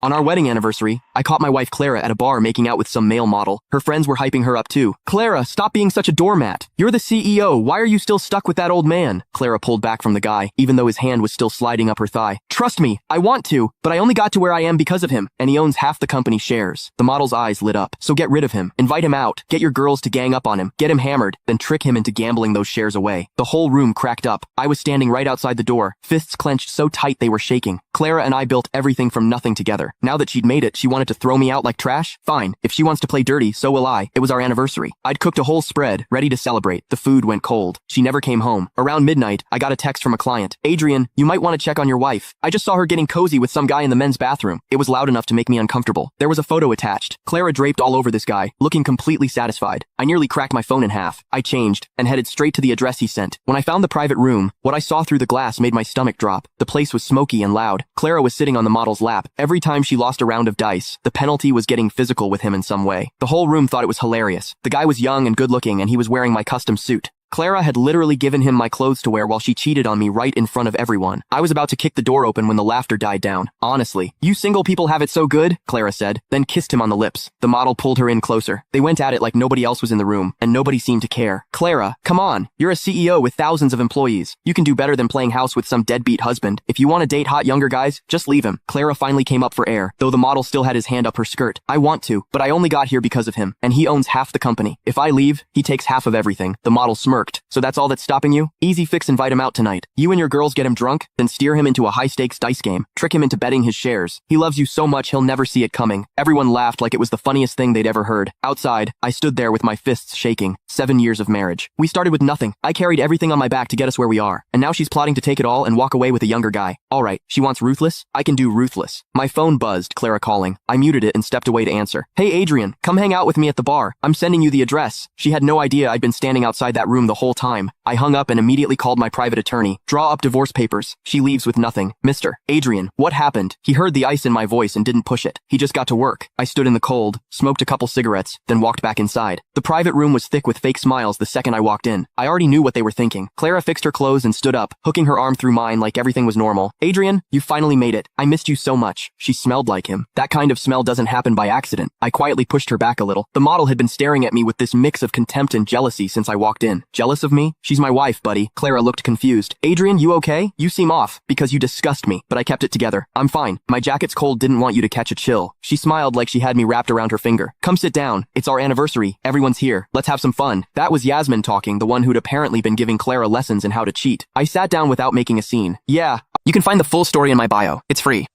On our wedding anniversary, I caught my wife Clara at a bar making out with some male model. Her friends were hyping her up too. Clara, stop being such a doormat. You're the CEO. Why are you still stuck with that old man? Clara pulled back from the guy, even though his hand was still sliding up her thigh. Trust me, I want to, but I only got to where I am because of him, and he owns half the company shares. The model's eyes lit up. So get rid of him. Invite him out. Get your girls to gang up on him. Get him hammered, then trick him into gambling those shares away. The whole room cracked up. I was standing right outside the door, fists clenched so tight they were shaking. Clara and I built everything from nothing together. Now that she'd made it, she wanted to throw me out like trash? Fine. If she wants to play dirty, so will I. It was our anniversary. I'd cooked a whole spread, ready to celebrate. The food went cold. She never came home. Around midnight, I got a text from a client. Adrian, you might want to check on your wife. I just saw her getting cozy with some guy in the men's bathroom. It was loud enough to make me uncomfortable. There was a photo attached. Clara draped all over this guy, looking completely satisfied. I nearly cracked my phone in half. I changed and headed straight to the address he sent. When I found the private room, what I saw through the glass made my stomach drop. The place was smoky and loud. Clara was sitting on the model's lap. Every time she lost a round of dice, the penalty was getting physical with him in some way. The whole room thought it was hilarious. The guy was young and good-looking, and he was wearing my custom suit. Clara had literally given him my clothes to wear while she cheated on me right in front of everyone. I was about to kick the door open when the laughter died down. Honestly, you single people have it so good, Clara said, then kissed him on the lips. The model pulled her in closer. They went at it like nobody else was in the room, and nobody seemed to care. Clara, come on. You're a CEO with thousands of employees. You can do better than playing house with some deadbeat husband. If you want to date hot younger guys, just leave him. Clara finally came up for air, though the model still had his hand up her skirt. I want to, but I only got here because of him, and he owns half the company. If I leave, he takes half of everything. The model smirked. So that's all that's stopping you? Easy fix, invite him out tonight. You and your girls get him drunk, then steer him into a high-stakes dice game. Trick him into betting his shares. He loves you so much he'll never see it coming. Everyone laughed like it was the funniest thing they'd ever heard. Outside, I stood there with my fists shaking. 7 years of marriage. We started with nothing. I carried everything on my back to get us where we are. And now she's plotting to take it all and walk away with a younger guy. Alright, she wants ruthless? I can do ruthless. My phone buzzed, Clara calling. I muted it and stepped away to answer. Hey Adrian, come hang out with me at the bar. I'm sending you the address. She had no idea I'd been standing outside that room the whole time. I hung up and immediately called my private attorney. Draw up divorce papers. She leaves with nothing. Mr. Adrian, what happened? He heard the ice in my voice and didn't push it. He just got to work. I stood in the cold, smoked a couple cigarettes, then walked back inside. The private room was thick with fake smiles the second I walked in. I already knew what they were thinking. Clara fixed her clothes and stood up, hooking her arm through mine like everything was normal. Adrian, you finally made it. I missed you so much. She smelled like him. That kind of smell doesn't happen by accident. I quietly pushed her back a little. The model had been staring at me with this mix of contempt and jealousy since I walked in. Jealous of me? She's my wife, buddy. Clara looked confused. Adrian, you okay? You seem off, because you disgust me, but I kept it together. I'm fine. My jacket's cold, didn't want you to catch a chill. She smiled like she had me wrapped around her finger. Come sit down. It's our anniversary. Everyone's here. Let's have some fun. That was Yasmin talking, the one who'd apparently been giving Clara lessons in how to cheat. I sat down without making a scene. Yeah, you can find the full story in my bio. It's free.